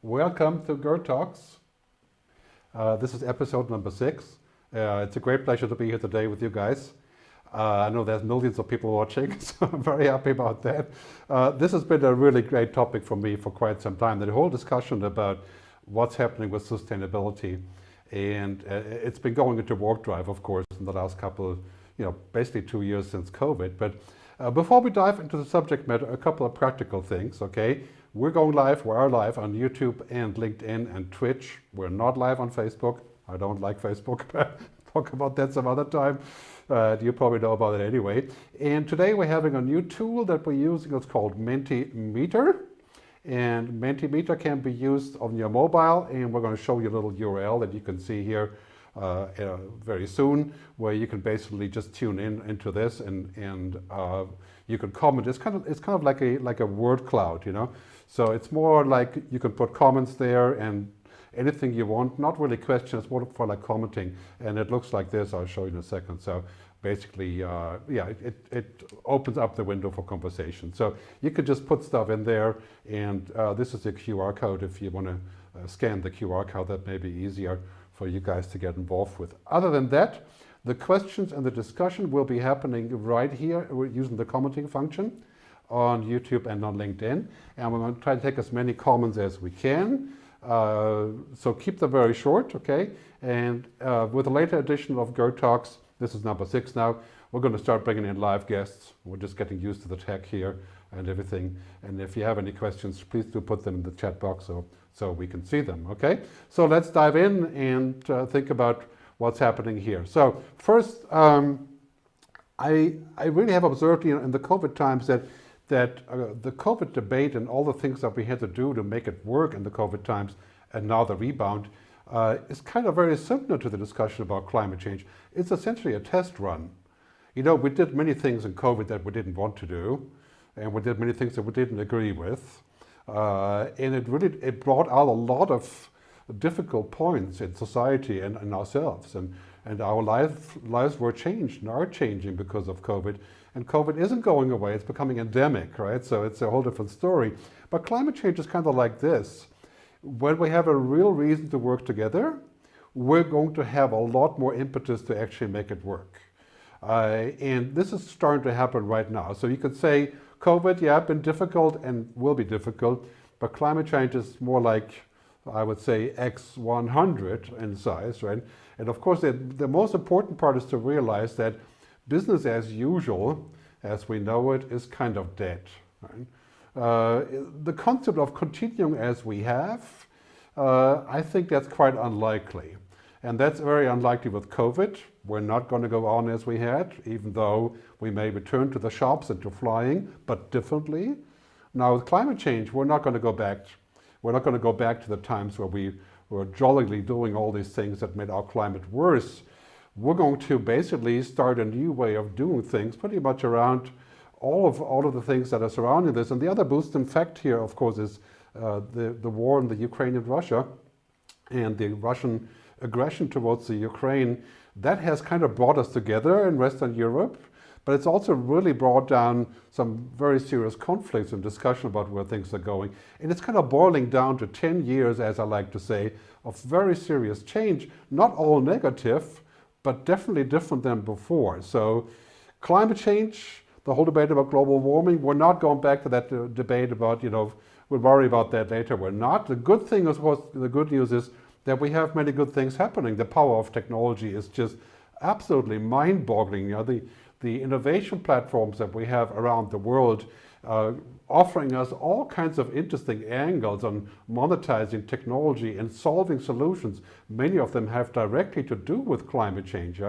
Welcome to GerdTalks. This is episode number 6. It's a great pleasure to be here today with you guys. I know there's millions of people watching, so I'm very happy about that. This has been a really great topic for me for quite some time. The whole discussion about what's happening with sustainability. And it's been going into warp drive, of course, in the last couple, basically 2 years since COVID. But before we dive into the subject matter, a couple of practical things, okay? We are live on YouTube and LinkedIn and Twitch. We're not live on Facebook. I don't like Facebook, but talk about that some other time. You probably know about it anyway. And today we're having a new tool that we're using. It's called Mentimeter. And Mentimeter can be used on your mobile, and we're going to show you a little URL that you can see here very soon, where you can basically just tune into this and you can comment. It's kind of like a word cloud, So it's more like you can put comments there and anything you want, not really questions, more for like commenting. And it looks like this. I'll show you in a second. So basically, it opens up the window for conversation. So you could just put stuff in there, and this is a QR code. If you want to scan the QR code, that may be easier for you guys to get involved with. Other than that, the questions and the discussion will be happening right here. We're using the commenting function on YouTube and on LinkedIn. And we're going to try to take as many comments as we can. So keep them very short, okay? And with a later edition of GerdTalks, this is number 6 now, we're going to start bringing in live guests. We're just getting used to the tech here and everything. And if you have any questions, please do put them in the chat box so we can see them, okay? So let's dive in and think about what's happening here. So first, I really have observed in the COVID times that the COVID debate and all the things that we had to do to make it work in the COVID times and now the rebound is kind of very similar to the discussion about climate change. It's essentially a test run. We did many things in COVID that we didn't want to do, and we did many things that we didn't agree with. And it brought out a lot of difficult points in society and in ourselves. And our lives were changed and are changing because of COVID. And COVID isn't going away, it's becoming endemic, right? So it's a whole different story. But climate change is kind of like this. When we have a real reason to work together, we're going to have a lot more impetus to actually make it work. And this is starting to happen right now. So you could say COVID, been difficult and will be difficult, but climate change is more like, I would say, X100 in size, right? And of course, the most important part is to realize that business as usual, as we know it, is kind of dead, right? The concept of continuing as we have, I think that's quite unlikely. And that's very unlikely with COVID. We're not going to go on as we had, even though we may return to the shops and to flying, but differently. Now with climate change, we're not going to go back. We're not going to go back to the times where we were jollily doing all these things that made our climate worse. We're going to basically start a new way of doing things, pretty much around all of the things that are surrounding this. And the other boosting fact here, of course, is the war in the Ukraine and Russia, and the Russian aggression towards the Ukraine. That has kind of brought us together in Western Europe, but it's also really brought down some very serious conflicts and discussion about where things are going. And it's kind of boiling down to 10 years, as I like to say, of very serious change, not all negative, but definitely different than before. So climate change, the whole debate about global warming, we're not going back to that debate about, we'll worry about that later. We're not. The good thing is, the good news is that we have many good things happening. The power of technology is just absolutely mind-boggling. The innovation platforms that we have around the world offering us all kinds of interesting angles on monetizing technology and solving solutions. Many of them have directly to do with climate change.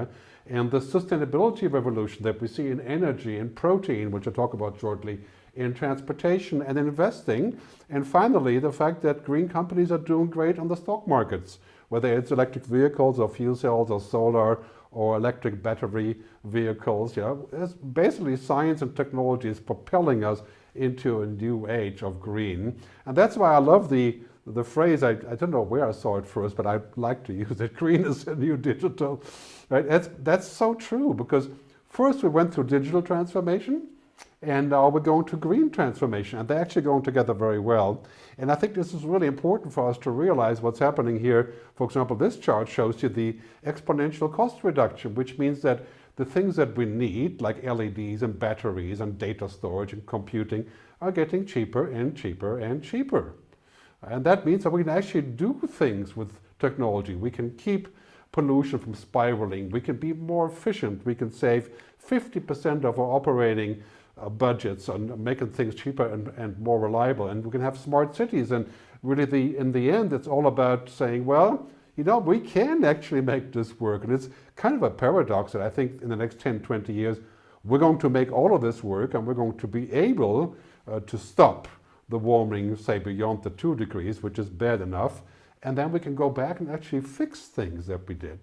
And the sustainability revolution that we see in energy and protein, which I'll talk about shortly, in transportation and investing. And finally, the fact that green companies are doing great on the stock markets, whether it's electric vehicles or fuel cells or solar or electric battery vehicles. It's basically science and technology is propelling us into a new age of green. And that's why I love the phrase, I don't know where I saw it first, but I like to use it, green is the new digital. Right? That's so true, because first we went through digital transformation, and now we're going to green transformation, and they're actually going together very well. And I think this is really important for us to realize what's happening here. For example, this chart shows you the exponential cost reduction, which means that the things that we need, like LEDs and batteries and data storage and computing, are getting cheaper and cheaper and cheaper. And that means that we can actually do things with technology. We can keep pollution from spiraling. We can be more efficient. We can save 50% of our operating budgets on making things cheaper and more reliable. And we can have smart cities. And really, in the end, it's all about saying, well, you know, we can actually make this work. And it's kind of a paradox that I think in the next 10, 20 years, we're going to make all of this work, and we're going to be able to stop the warming, say, beyond the 2 degrees, which is bad enough. And then we can go back and actually fix things that we did.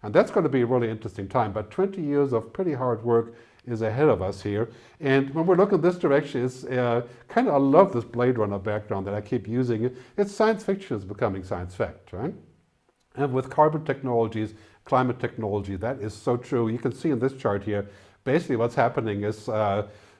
And that's going to be a really interesting time. But 20 years of pretty hard work is ahead of us here. And when we look in this direction, it's kind of, I love this Blade Runner background that I keep using. It's science fiction is becoming science fact, right? And with carbon technologies, climate technology, that is so true. You can see in this chart here, basically what's happening is,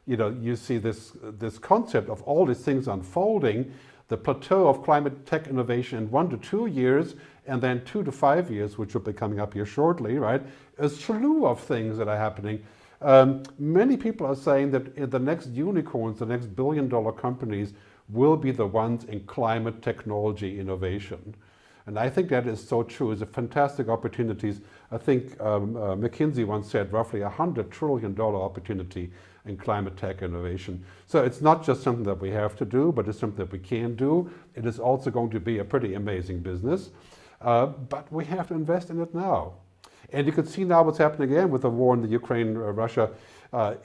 you know, you see this concept of all these things unfolding, the plateau of climate tech innovation in 1 to 2 years, and then 2 to 5 years, which will be coming up here shortly, right? A slew of things that are happening. Many people are saying that the next unicorns, the next billion-dollar companies will be the ones in climate technology innovation. And I think that is so true. It's a fantastic opportunities. I think McKinsey once said roughly $100 trillion opportunity in climate tech innovation. So it's not just something that we have to do, but it's something that we can do. It is also going to be a pretty amazing business. But we have to invest in it now. And you can see now what's happening again with the war in the Ukraine, Russia,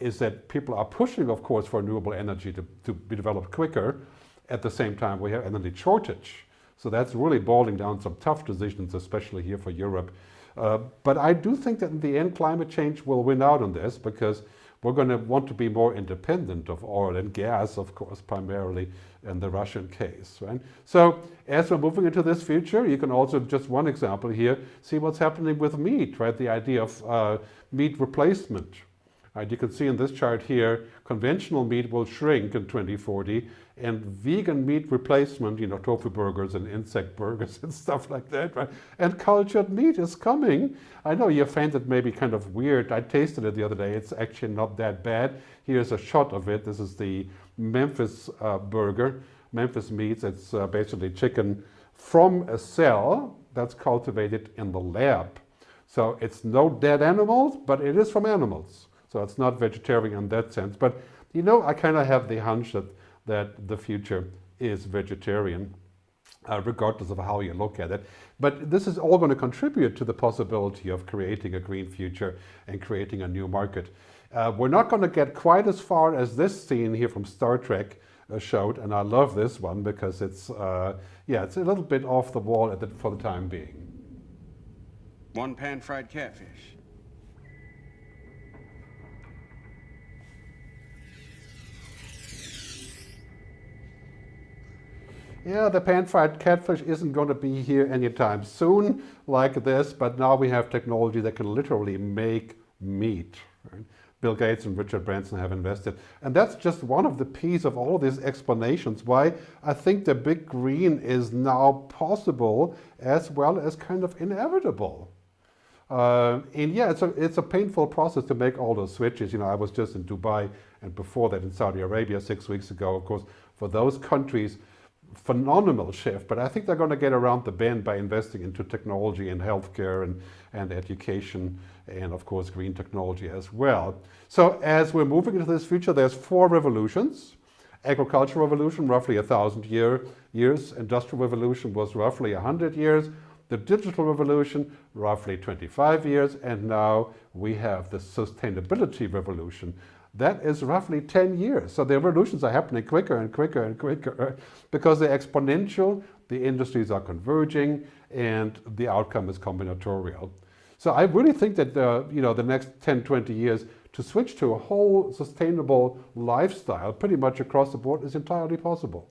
is that people are pushing, of course, for renewable energy to be developed quicker. At the same time, we have energy shortage. So that's really boiling down some tough decisions, especially here for Europe. But I do think that in the end, climate change will win out on this, because we're going to want to be more independent of oil and gas, of course, primarily in the Russian case, right? So as we're moving into this future, you can also, just one example here, see what's happening with meat, right? The idea of meat replacement. Right? You can see in this chart here, conventional meat will shrink in 2040, and vegan meat replacement, you know, tofu burgers and insect burgers and stuff like that, right? And cultured meat is coming. I know you find it maybe kind of weird. I tasted it the other day. It's actually not that bad. Here's a shot of it. This is the Memphis burger, Memphis meats. It's basically chicken from a cell that's cultivated in the lab. So it's no dead animals, but it is from animals. So it's not vegetarian in that sense. But, you know, I kind of have the hunch that the future is vegetarian, regardless of how you look at it. But this is all going to contribute to the possibility of creating a green future and creating a new market. We're not going to get quite as far as this scene here from Star Trek showed, and I love this one because it's, yeah, it's a little bit off the wall for the time being. 1 pan-fried catfish. Yeah, the pan-fried catfish isn't going to be here anytime soon like this, but now we have technology that can literally make meat. Right? Bill Gates and Richard Branson have invested. And that's just one of the pieces of all of these explanations why I think the big green is now possible as well as kind of inevitable. And yeah, it's a painful process to make all those switches. You know, I was just in Dubai and before that in Saudi Arabia 6 weeks ago. Of course, for those countries, phenomenal shift, but I think they're going to get around the bend by investing into technology and healthcare and education and, of course, green technology as well. So as we're moving into this future, there's 4 revolutions. Agricultural revolution, roughly 1,000 years. Industrial revolution was roughly 100 years. The digital revolution, roughly 25 years. And now we have the sustainability revolution. That is roughly 10 years. So the revolutions are happening quicker and quicker and quicker because they're exponential, the industries are converging, and the outcome is combinatorial. So I really think that the next 10, 20 years to switch to a whole sustainable lifestyle pretty much across the board is entirely possible.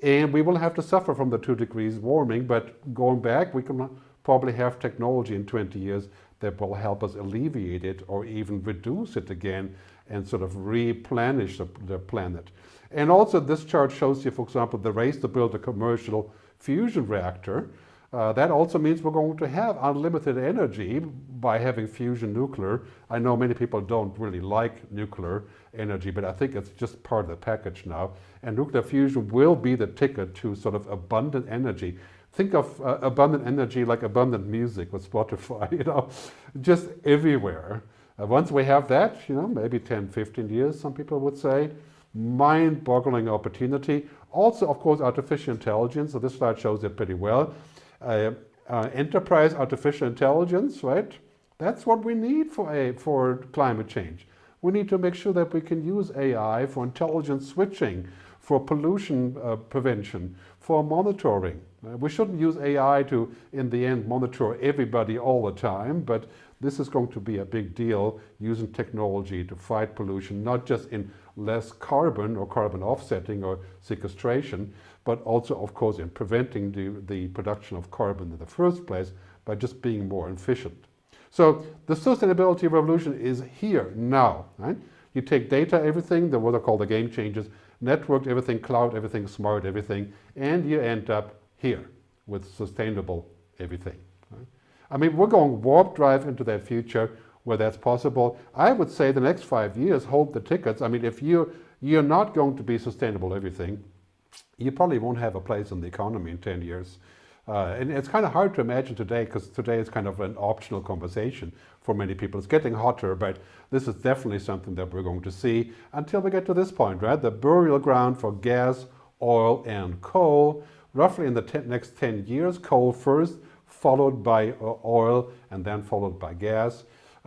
And we will have to suffer from the 2 degrees warming, but going back, we can probably have technology in 20 years that will help us alleviate it or even reduce it again. and sort of replenish the planet. And also this chart shows you, for example, the race to build a commercial fusion reactor. That also means we're going to have unlimited energy by having fusion nuclear. I know many people don't really like nuclear energy, but I think it's just part of the package now. And nuclear fusion will be the ticket to sort of abundant energy. Think of abundant energy like abundant music with Spotify, you know, just everywhere. Once we have that, you know, maybe 10, 15 years, some people would say, mind-boggling opportunity. Also, of course, artificial intelligence. So this slide shows it pretty well. Enterprise artificial intelligence, right? That's what we need for climate change. We need to make sure that we can use AI for intelligence switching, for pollution prevention, for monitoring. We shouldn't use AI to, in the end, monitor everybody all the time, but this is going to be a big deal, using technology to fight pollution, not just in less carbon or carbon offsetting or sequestration, but also, of course, in preventing the production of carbon in the first place by just being more efficient. So the sustainability revolution is here now, right? You take data, everything, what are called the game changers, networked everything, cloud everything, smart everything, and you end up here with sustainable everything. Right? I mean, we're going warp drive into that future where that's possible. I would say the next 5 years, hold the tickets. I mean, if you're not going to be sustainable everything, you probably won't have a place in the economy in 10 years. And it's kind of hard to imagine today, because today is kind of an optional conversation for many people. It's getting hotter, but this is definitely something that we're going to see until we get to this point, right? The burial ground for gas, oil, and coal. Roughly in the next 10 years, coal first, followed by oil, and then followed by gas.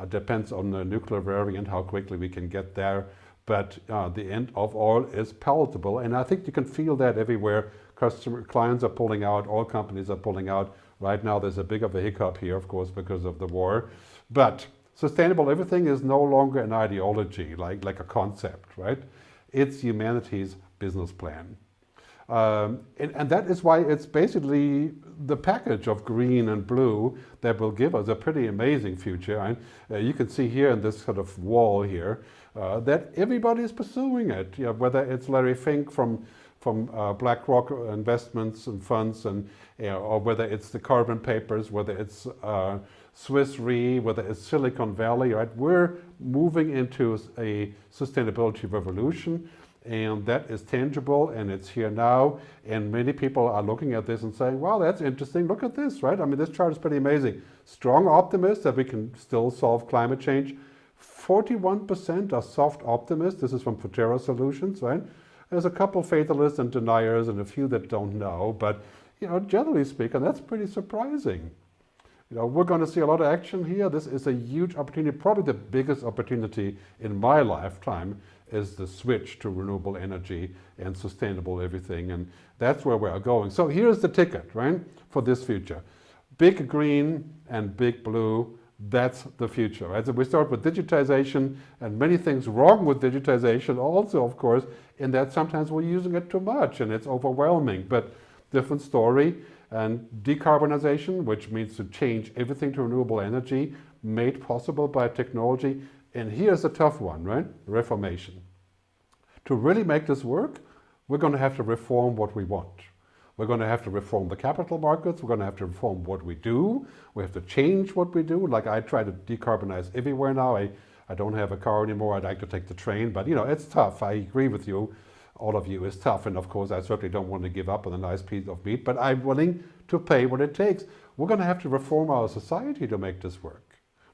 Depends on the nuclear variant, how quickly we can get there. But the end of oil is palatable, and I think you can feel that everywhere. Clients are pulling out, oil companies are pulling out. Right now there's a big of a hiccup here, of course, because of the war. But sustainable everything is no longer an ideology, like a concept, right? It's humanity's business plan. And that is why it's basically the package of green and blue that will give us a pretty amazing future. And you can see here in this sort of wall here that everybody is pursuing it. You know, whether it's Larry Fink from BlackRock investments and funds, and or whether it's the carbon papers, whether it's Swiss Re, whether it's Silicon Valley, right? We're moving into a sustainability revolution. And that is tangible, and it's here now. And many people are looking at this and saying, wow, that's interesting. Look at this, right? I mean, this chart is pretty amazing. Strong optimists that we can still solve climate change. 41% are soft optimists. This is from Futurist Solutions, right? There's a couple fatalists and deniers and a few that don't know. But, you know, generally speaking, that's pretty surprising. You know, we're going to see a lot of action here. This is a huge opportunity, probably the biggest opportunity in my lifetime, is the switch to renewable energy and sustainable everything. And that's where we are going. So here's the ticket, right, for this future. Big green and big blue, that's the future, right? So we start with digitization, and many things wrong with digitization also, of course, in that sometimes we're using it too much and it's overwhelming, but different story. And decarbonization, which means to change everything to renewable energy, made possible by technology. And here's a tough one, right? Reformation. To really make this work, we're going to have to reform what we want. We're going to have to reform the capital markets. We're going to have to reform what we do. We have to change what we do. Like I try to decarbonize everywhere now. I don't have a car anymore. I'd like to take the train. But, you know, it's tough. I agree with you. All of you, it's tough. And, of course, I certainly don't want to give up on a nice piece of meat. But I'm willing to pay what it takes. We're going to have to reform our society to make this work.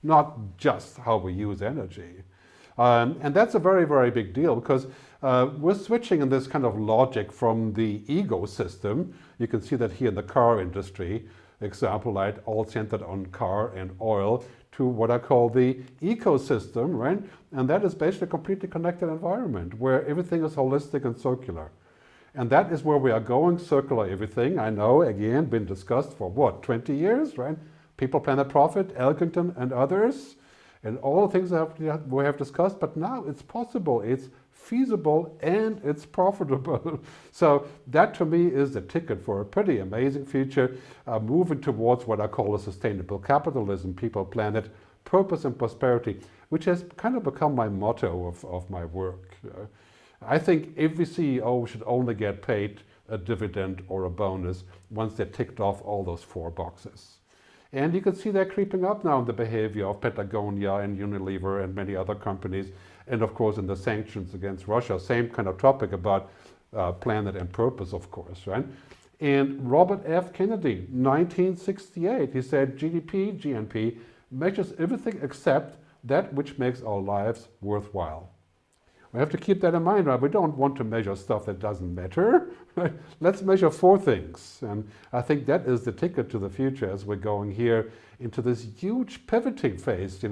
Not just how we use energy. And that's a very, very big deal, because we're switching in this kind of logic from the ecosystem. You can see that here in the car industry, example, right, all centered on car and oil, to what I call the ecosystem, right? And that is basically a completely connected environment where everything is holistic and circular. And that is where we are going, circular everything. I know, again, been discussed for what, 20 years, right? People, Planet Profit, Elkington, and others, and all the things that we have discussed, but now it's possible, it's feasible, and it's profitable. So that to me is the ticket for a pretty amazing future, moving towards what I call a sustainable capitalism, people, planet, purpose, and prosperity. which has kind of become my motto of my work. I think every CEO should only get paid a dividend or a bonus once they ticked off all those 4 boxes. And you can see that creeping up now in the behavior of Patagonia and Unilever and many other companies. And of course in the sanctions against Russia, same kind of topic about planet and purpose, of course, right? And Robert F. Kennedy, 1968, he said GDP, GNP, measures everything except that which makes our lives worthwhile. We have to keep that in mind, right? We don't want to measure stuff that doesn't matter. Right? Let's measure 4 things. And I think that is the ticket to the future as we're going here into this huge pivoting phase,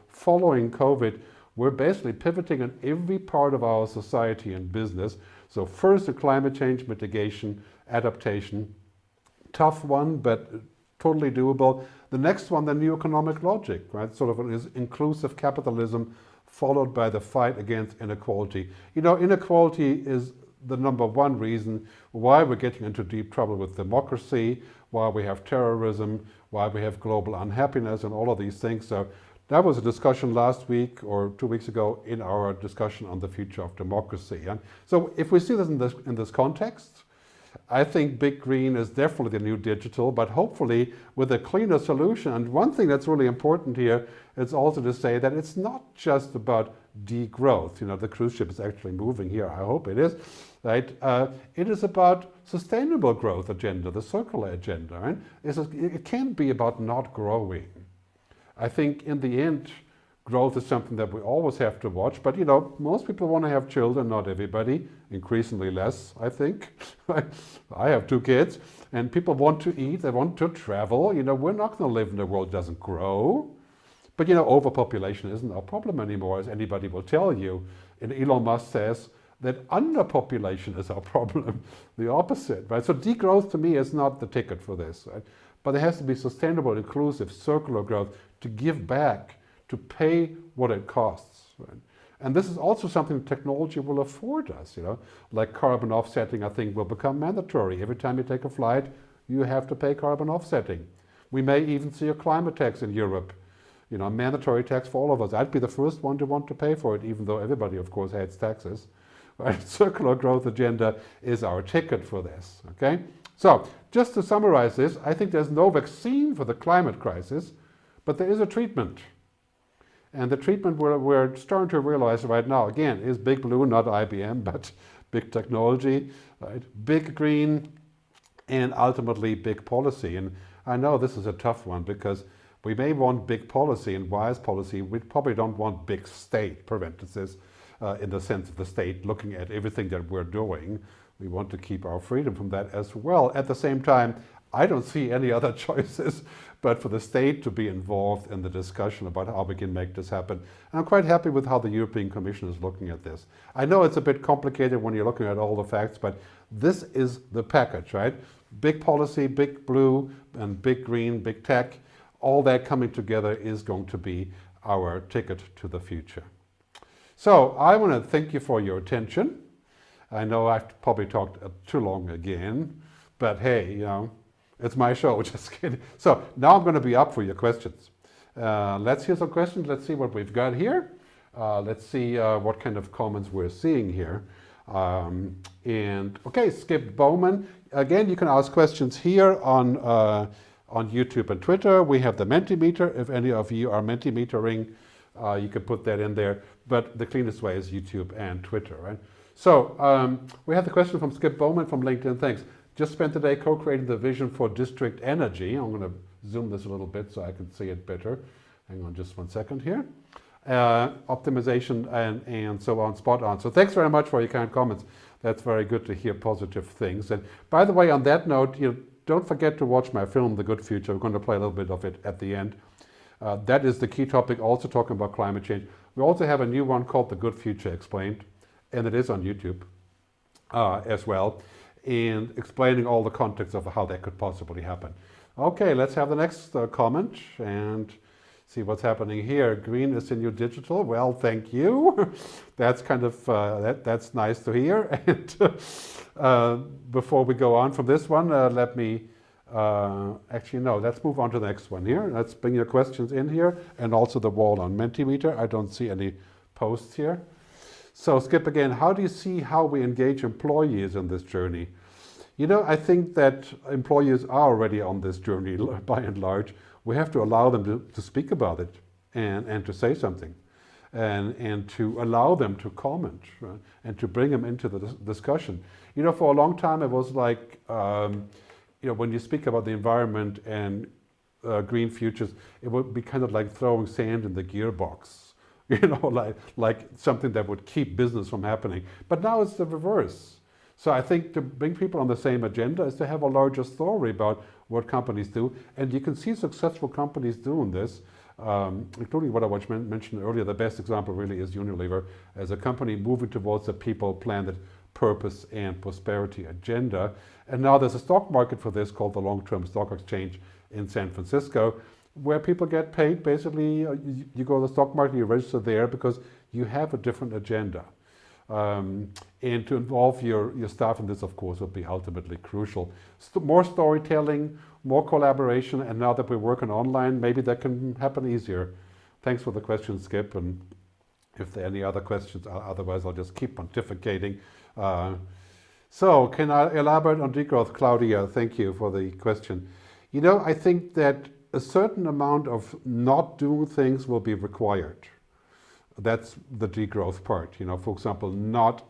following COVID. We're basically pivoting in every part of our society and business. So first, the climate change mitigation, adaptation, tough one, but totally doable. The next one, the new economic logic, right? Sort of is inclusive capitalism, followed by the fight against inequality. Inequality is the number 1 reason why we're getting into deep trouble with democracy, why we have terrorism, why we have global unhappiness and all of these things. So that was a discussion last week or 2 weeks ago in our discussion on the future of democracy. And so if we see this in this context, I think big green is definitely the new digital, but hopefully with a cleaner solution. And one thing that's really important here is also to say that it's not just about degrowth. The cruise ship is actually moving here. I hope it is, right? It is about sustainable growth agenda, the circular agenda. Right? It can't be about not growing. I think in the end, growth is something that we always have to watch, but most people want to have children, not everybody, increasingly less, I think. I have 2 kids, and people want to eat, they want to travel. We're not going to live in a world that doesn't grow. But overpopulation isn't our problem anymore, as anybody will tell you. And Elon Musk says that underpopulation is our problem, the opposite, right? So degrowth to me is not the ticket for this, right? But there has to be sustainable, inclusive, circular growth to give back, to pay what it costs. Right? And this is also something technology will afford us, like carbon offsetting, I think, will become mandatory. Every time you take a flight, you have to pay carbon offsetting. We may even see a climate tax in Europe, a mandatory tax for all of us. I'd be the first one to want to pay for it, even though everybody, of course, hates taxes. Right? Circular growth agenda is our ticket for this, okay? So, just to summarize this, I think there's no vaccine for the climate crisis, but there is a treatment. And the treatment we're starting to realize right now, again, is Big Blue, not IBM, but big technology, right? Big green, and ultimately big policy. And I know this is a tough one because we may want big policy and wise policy. We probably don't want big state, parenthesis, in the sense of the state looking at everything that we're doing. We want to keep our freedom from that as well. At the same time, I don't see any other choices but for the state to be involved in the discussion about how we can make this happen. And I'm quite happy with how the European Commission is looking at this. I know it's a bit complicated when you're looking at all the facts, but this is the package, right? Big policy, big blue, and big green, big tech, all that coming together is going to be our ticket to the future. So I want to thank you for your attention. I know I've probably talked too long again, but hey, it's my show, just kidding. So now I'm going to be up for your questions. Let's hear some questions. Let's see what we've got here. Let's see what kind of comments we're seeing here. And okay, Skip Bowman. Again, you can ask questions here on YouTube and Twitter. We have the Mentimeter. If any of you are Mentimetering, you can put that in there. But the cleanest way is YouTube and Twitter, right? So we have the question from Skip Bowman from LinkedIn. Thanks. Just spent the day co-creating the vision for district energy. I'm going to zoom this a little bit so I can see it better. Hang on just 1 second here. Optimization and so on, spot on. So thanks very much for your kind comments. That's very good to hear positive things. And by the way, on that note, don't forget to watch my film, The Good Future. We're going to play a little bit of it at the end. That is the key topic, also talking about climate change. We also have a new one called The Good Future Explained, and it is on YouTube as well, and explaining all the context of how that could possibly happen. Okay, let's have the next comment and see what's happening here. Green is the new digital. Well, thank you. That's kind of, that's nice to hear. And before we go on from this one, let me Actually, no, let's move on to the next one here. Let's bring your questions in here, and also the wall on Mentimeter. I don't see any posts here. So Skip again, how do you see how we engage employees in this journey? You know, I think that employees are already on this journey by and large. We have to allow them to speak about it and to say something, and to allow them to comment, right? And to bring them into the discussion. You know, for a long time it was like, you know, when you speak about the environment and green futures, it would be kind of like throwing sand in the gearbox, you know, like something that would keep business from happening. But now it's the reverse. So I think to bring people on the same agenda is to have a larger story about what companies do. And you can see successful companies doing this, including what I mentioned earlier. The best example really is Unilever as a company moving towards a people, planet, purpose and prosperity agenda. And now there's a stock market for this called the Long-Term Stock Exchange in San Francisco, where people get paid. Basically, you go to the stock market, you register there because you have a different agenda. And to involve your staff in this, of course, would be ultimately crucial. More storytelling, more collaboration, and now that we're working online, maybe that can happen easier. Thanks for the question, Skip, and if there are any other questions, otherwise I'll just keep pontificating. So can I elaborate on degrowth? Claudia, thank you for the question. You know, I think that a certain amount of not doing things will be required. That's the degrowth part. You know, for example, not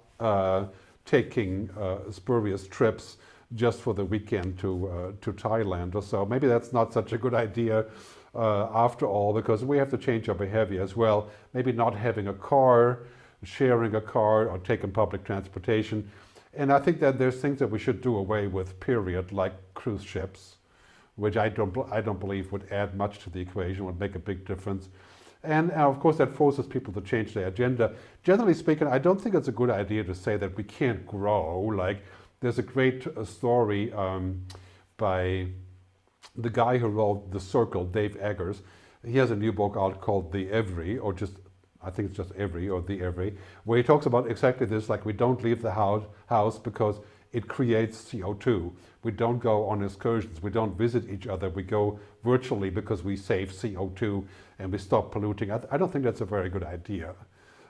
taking spurious trips just for the weekend to Thailand or so. Maybe that's not such a good idea after all, because we have to change our behavior as well. Maybe not having a car, sharing a car, or taking public transportation. And I think that there's things that we should do away with, period, like cruise ships, which I don't believe would add much to the equation, would make a big difference. And of course that forces people to change their agenda. Generally speaking, I don't think it's a good idea to say that we can't grow. Like, there's a great story by the guy who wrote The Circle, Dave Eggers. He has a new book out called The Every, or just, I think it's just Every or The Every, where he talks about exactly this, like we don't leave the house because it creates CO2. We don't go on excursions. We don't visit each other. We go virtually because we save CO2 and we stop polluting. I don't think that's a very good idea.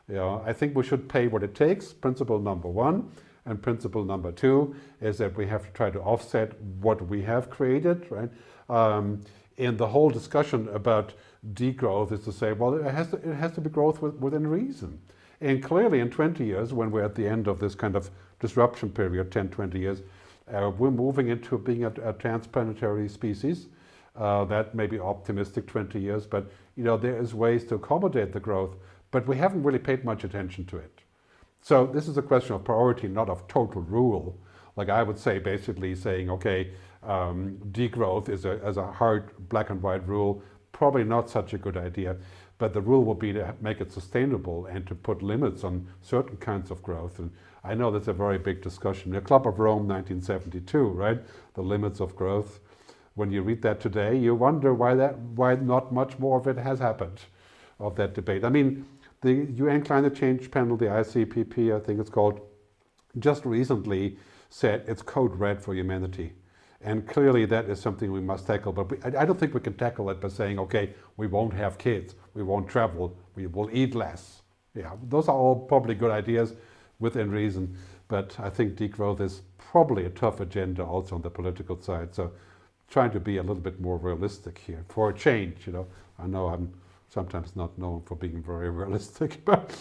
You know, I think we should pay what it takes, principle number one. And principle number two is that we have to try to offset what we have created, right? And the whole discussion about degrowth is to say, well, it has to be growth within reason. And clearly in 20 years, when we're at the end of this kind of disruption period, 10, 20 years, we're moving into being a transplanetary species. That may be optimistic, 20 years, but you know, there is ways to accommodate the growth, but we haven't really paid much attention to it. So this is a question of priority, not of total rule. Like I would say, basically saying, okay, degrowth is a hard black and white rule, probably not such a good idea, but the rule will be to make it sustainable and to put limits on certain kinds of growth. And I know that's a very big discussion. The Club of Rome, 1972, right? The limits of growth. When you read that today, you wonder why not much more of it has happened, of that debate. I mean, the UN Climate Change Panel, the ICPP, I think it's called, just recently said it's code red for humanity. And clearly that is something we must tackle. But I don't think we can tackle it by saying, okay, we won't have kids, we won't travel, we will eat less. Yeah, those are all probably good ideas within reason. But I think degrowth is probably a tough agenda also on the political side. So trying to be a little bit more realistic here for a change, you know. I know I'm sometimes not known for being very realistic. But,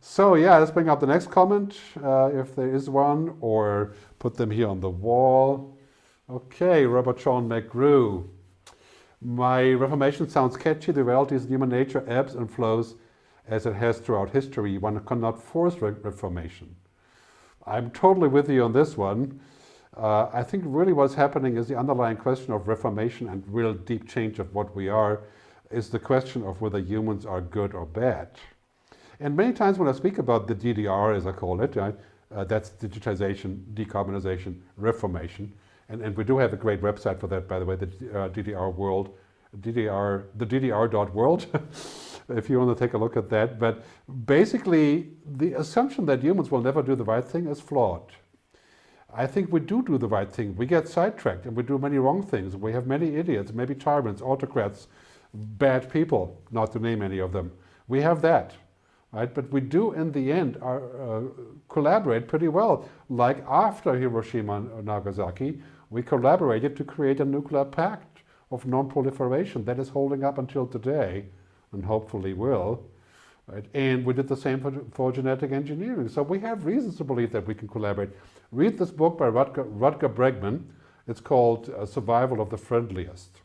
so yeah, let's bring up the next comment, if there is one, or put them here on the wall. Okay, Robert Sean McGrew. My Reformation sounds catchy. The reality is human nature ebbs and flows as it has throughout history. One cannot force Reformation. I'm totally with you on this one. I think really what's happening is the underlying question of Reformation and real deep change of what we are is the question of whether humans are good or bad. And many times when I speak about the DDR, as I call it, that's digitization, decarbonisation, reformation. And we do have a great website for that, by the way, the DDR world, the DDR.world, if you want to take a look at that. But basically, the assumption that humans will never do the right thing is flawed. I think we do the right thing. We get sidetracked and we do many wrong things. We have many idiots, maybe tyrants, autocrats, bad people, not to name any of them. We have that, right? But we do, in the end, collaborate pretty well. Like after Hiroshima and Nagasaki, we collaborated to create a nuclear pact of non-proliferation that is holding up until today, and hopefully will. Right? And we did the same for genetic engineering. So we have reasons to believe that we can collaborate. Read this book by Rutger Bregman. It's called Survival of the Friendliest.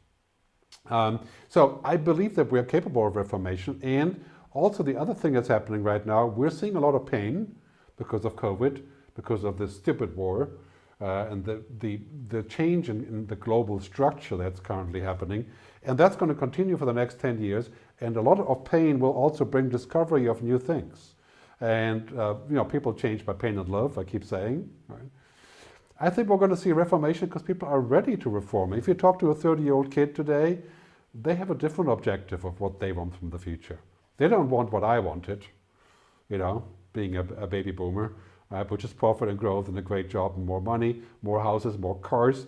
So I believe that we are capable of reformation. And also the other thing that's happening right now, we're seeing a lot of pain because of COVID, because of this stupid war, and the change in the global structure that's currently happening. And that's going to continue for the next 10 years. And a lot of pain will also bring discovery of new things. And, people change by pain and love, I keep saying. Right? I think we're going to see reformation because people are ready to reform. If you talk to a 30-year-old kid today, they have a different objective of what they want from the future. They don't want what I wanted, being a baby boomer, which is profit and growth and a great job and more money, more houses, more cars.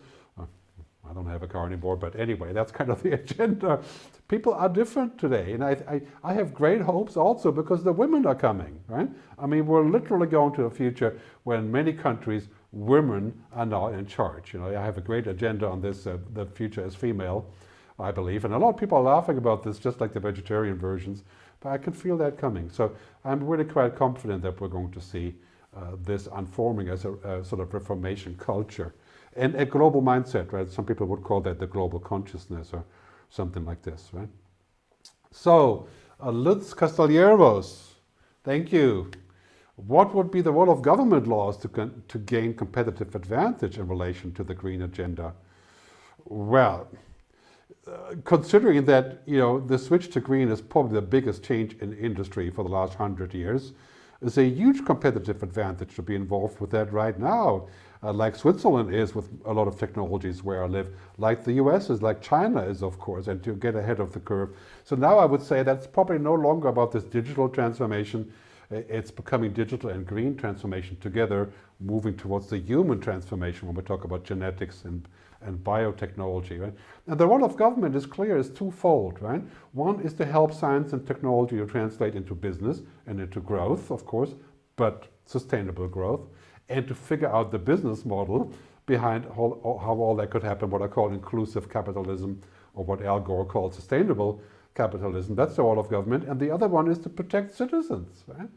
I don't have a car anymore, but anyway, that's kind of the agenda. People are different today, and I have great hopes also because the women are coming, right? I mean, we're literally going to a future where in many countries, women are now in charge. I have a great agenda on this, the future is female, I believe, and a lot of people are laughing about this, just like the vegetarian versions, but I can feel that coming. So I'm really quite confident that we're going to see this unfolding as a sort of reformation culture. And a global mindset, right? Some people would call that the global consciousness or something like this, right? So, Lutz Castellanos, thank you. What would be the role of government laws to gain competitive advantage in relation to the green agenda? Well, considering that, the switch to green is probably the biggest change in industry for the last 100 years, it's a huge competitive advantage to be involved with that right now. Like Switzerland is with a lot of technologies where I live, like the US is, like China is, of course, and to get ahead of the curve. So now I would say that's probably no longer about this digital transformation. It's becoming digital and green transformation together, moving towards the human transformation when we talk about genetics and biotechnology, right? And the role of government is clear, is twofold, right? One is to help science and technology to translate into business and into growth, of course, but sustainable growth, and to figure out the business model behind how all that could happen, what I call inclusive capitalism, or what Al Gore called sustainable capitalism. That's the role of government. And the other one is to protect citizens, right,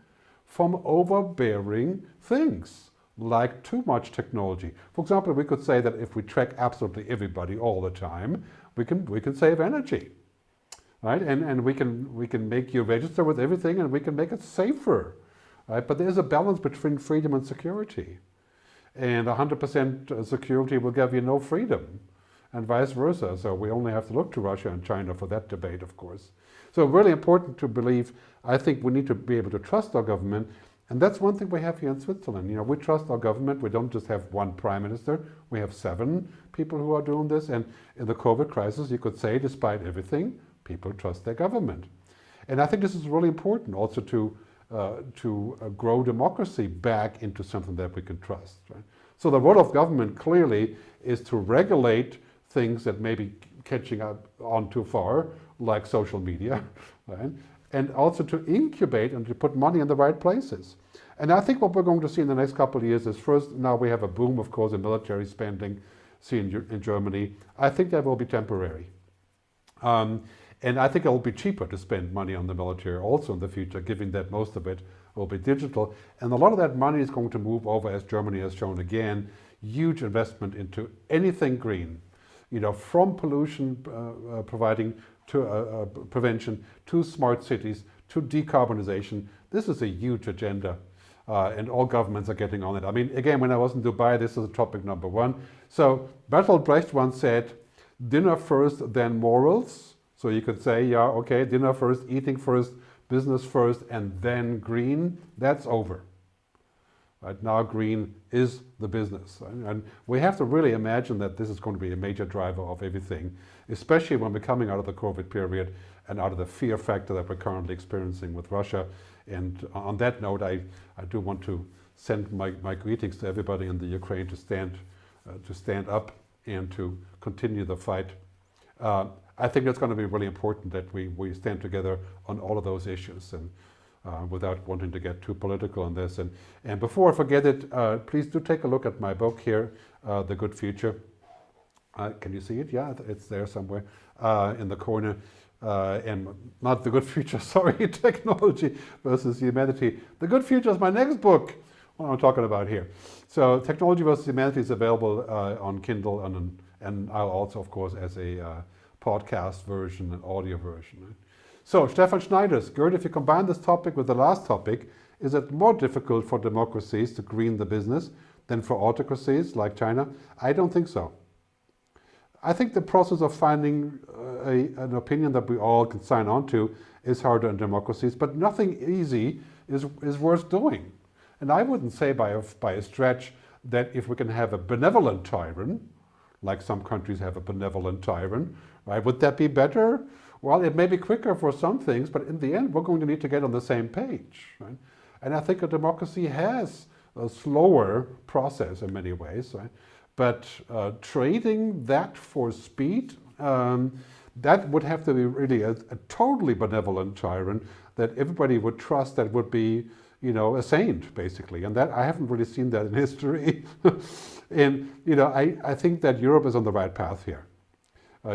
from overbearing things, like too much technology. For example, we could say that if we track absolutely everybody all the time, we can save energy, right? And we can make you register with everything, and we can make it safer. Right? But there's a balance between freedom and security. And 100% security will give you no freedom, and vice versa. So we only have to look to Russia and China for that debate, of course. So really important to believe, I think we need to be able to trust our government. And that's one thing we have here in Switzerland. We trust our government. We don't just have one prime minister. We have 7 people who are doing this. And in the COVID crisis, you could say, despite everything, people trust their government. And I think this is really important also to grow democracy back into something that we can trust. Right? So the role of government clearly is to regulate things that may be catching up on too far, like social media, right? And also to incubate and to put money in the right places. And I think what we're going to see in the next couple of years is, first, now we have a boom, of course, in military spending, see in Germany. I think that will be temporary. And I think it will be cheaper to spend money on the military also in the future, given that most of it will be digital. And a lot of that money is going to move over, as Germany has shown again, huge investment into anything green, from pollution providing to prevention, to smart cities, to decarbonisation. This is a huge agenda, and all governments are getting on it. I mean, again, when I was in Dubai, this is topic number 1. So Bertolt Brecht once said, dinner first, then morals. So you could say, yeah, okay, dinner first, eating first, business first, and then green. That's over. Right now, green is the business. And we have to really imagine that this is going to be a major driver of everything, especially when we're coming out of the COVID period and out of the fear factor that we're currently experiencing with Russia. And on that note, I do want to send my greetings to everybody in the Ukraine to stand up and to continue the fight. I think it's going to be really important that we stand together on all of those issues, and without wanting to get too political on this. And before I forget it, please do take a look at my book here, The Good Future. Can you see it? Yeah, it's there somewhere in the corner. And not The Good Future, sorry, Technology versus Humanity. The Good Future is my next book, what I'm talking about here. So Technology versus Humanity is available on Kindle and I'll also, of course, as a podcast version and audio version. Right? So Stefan Schneider's, Gerd, if you combine this topic with the last topic, is it more difficult for democracies to green the business than for autocracies like China? I don't think so. I think the process of finding an opinion that we all can sign on to is harder in democracies, but nothing easy is worth doing. And I wouldn't say by a stretch that if we can have a benevolent tyrant, like some countries have a benevolent tyrant, right, would that be better? Well, it may be quicker for some things, but in the end, we're going to need to get on the same page. Right? And I think a democracy has a slower process in many ways. Right? But trading that for speed, that would have to be really a totally benevolent tyrant that everybody would trust, that would be, a saint, basically. And that I haven't really seen that in history. And, I think that Europe is on the right path here.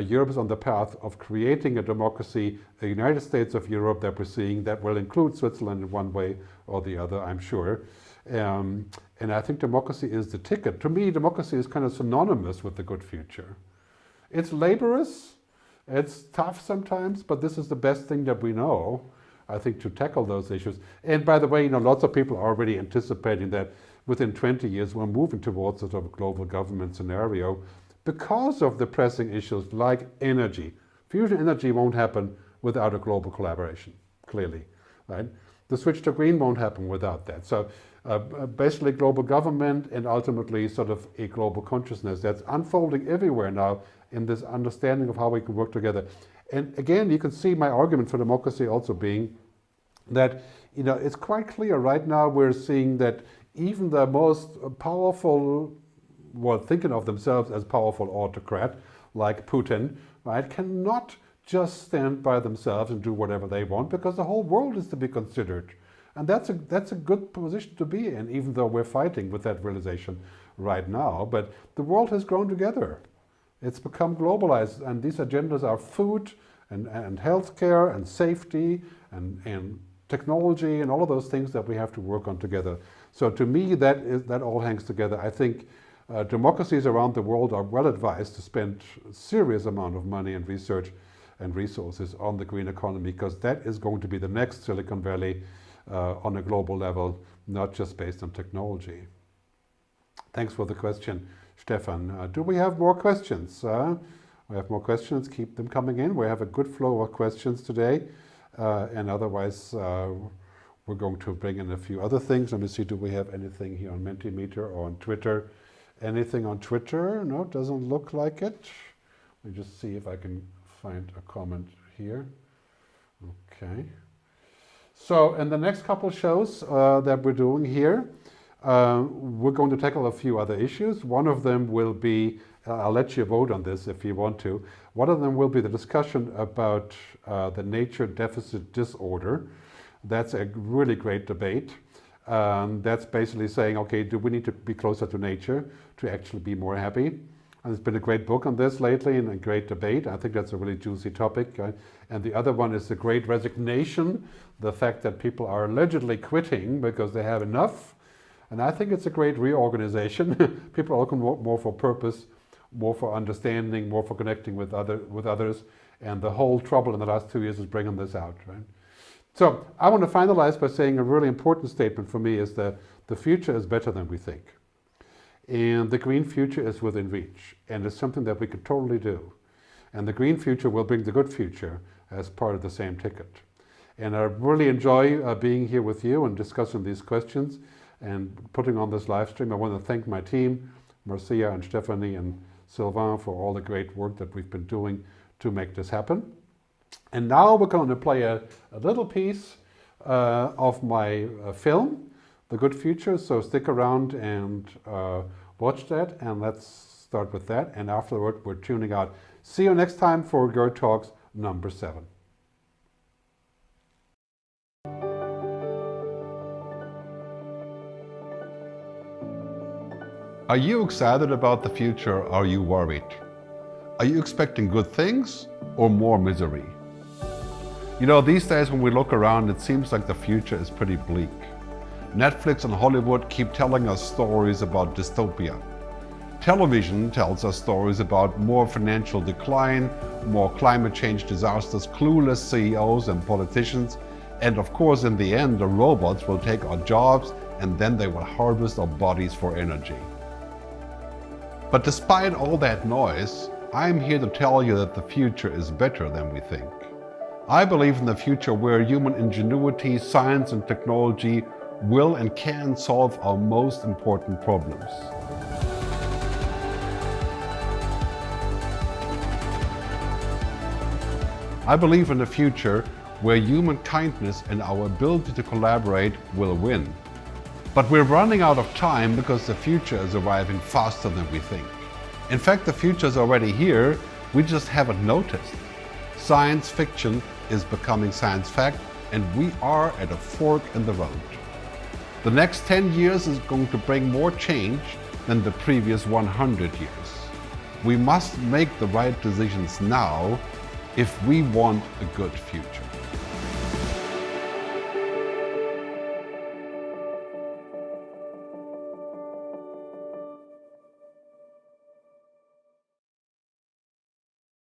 Europe is on the path of creating a democracy, the United States of Europe that we're seeing, that will include Switzerland in one way or the other, I'm sure. And I think democracy is the ticket. To me, democracy is kind of synonymous with the good future. It's laborious, it's tough sometimes, but this is the best thing that we know, I think, to tackle those issues. And by the way, lots of people are already anticipating that within 20 years we're moving towards a sort of global government scenario because of the pressing issues like energy. Fusion energy won't happen without a global collaboration, clearly, right? The switch to green won't happen without that. So basically global government and ultimately sort of a global consciousness that's unfolding everywhere now in this understanding of how we can work together. And again, you can see my argument for democracy also being that, it's quite clear right now we're seeing that even the most powerful, thinking of themselves as powerful autocrat like Putin, right, cannot just stand by themselves and do whatever they want, because the whole world is to be considered. And that's a good position to be in, even though we're fighting with that realization right now. But the world has grown together. It's become globalized, and these agendas are food and healthcare and safety and technology and all of those things that we have to work on together. So to me, that all hangs together. I think democracies around the world are well advised to spend a serious amount of money and research and resources on the green economy, because that is going to be the next Silicon Valley on a global level, not just based on technology. Thanks for the question, Stefan. Do we have more questions? We have more questions. Keep them coming in. We have a good flow of questions today. And otherwise, we're going to bring in a few other things. Let me see, do we have anything here on Mentimeter or on Twitter? Anything on Twitter? No, doesn't look like it. Let me just see if I can find a comment here. Okay. So in the next couple shows that we're doing here, we're going to tackle a few other issues. One of them will be, I'll let you vote on this if you want to. One of them will be the discussion about the nature deficit disorder. That's a really great debate. That's basically saying, okay, do we need to be closer to nature to actually be more happy? And there's been a great book on this lately and a great debate. I think that's a really juicy topic. And the other one is the great resignation, the fact that people are allegedly quitting because they have enough. And I think it's a great reorganization. People are looking more for purpose, more for understanding, more for connecting with others. And the whole trouble in the last 2 years is bringing this out, right? So I want to finalize by saying a really important statement for me is that the future is better than we think. And the green future is within reach. And it's something that we could totally do. And the green future will bring the good future as part of the same ticket. And I really enjoy being here with you and discussing these questions and putting on this live stream. I want to thank my team, Marcia and Stephanie and Sylvain, for all the great work that we've been doing to make this happen. And now we're going to play a little piece of my film, the good future. So stick around and watch that, and let's start with that. And afterward, we're tuning out. See you next time for GerdTalks number 7. Are you excited about the future, or are you worried? Are you expecting good things or more misery? You know, these days when we look around, it seems like the future is pretty bleak. Netflix and Hollywood keep telling us stories about dystopia. Television tells us stories about more financial decline, more climate change disasters, clueless CEOs and politicians, and of course in the end the robots will take our jobs and then they will harvest our bodies for energy. But despite all that noise, I'm here to tell you that the future is better than we think. I believe in the future where human ingenuity, science and technology will and can solve our most important problems. I believe in a future where human kindness and our ability to collaborate will win. But we're running out of time because the future is arriving faster than we think. In fact, the future is already here, we just haven't noticed. Science fiction is becoming science fact, and we are at a fork in the road. The next 10 years is going to bring more change than the previous 100 years. We must make the right decisions now if we want a good future.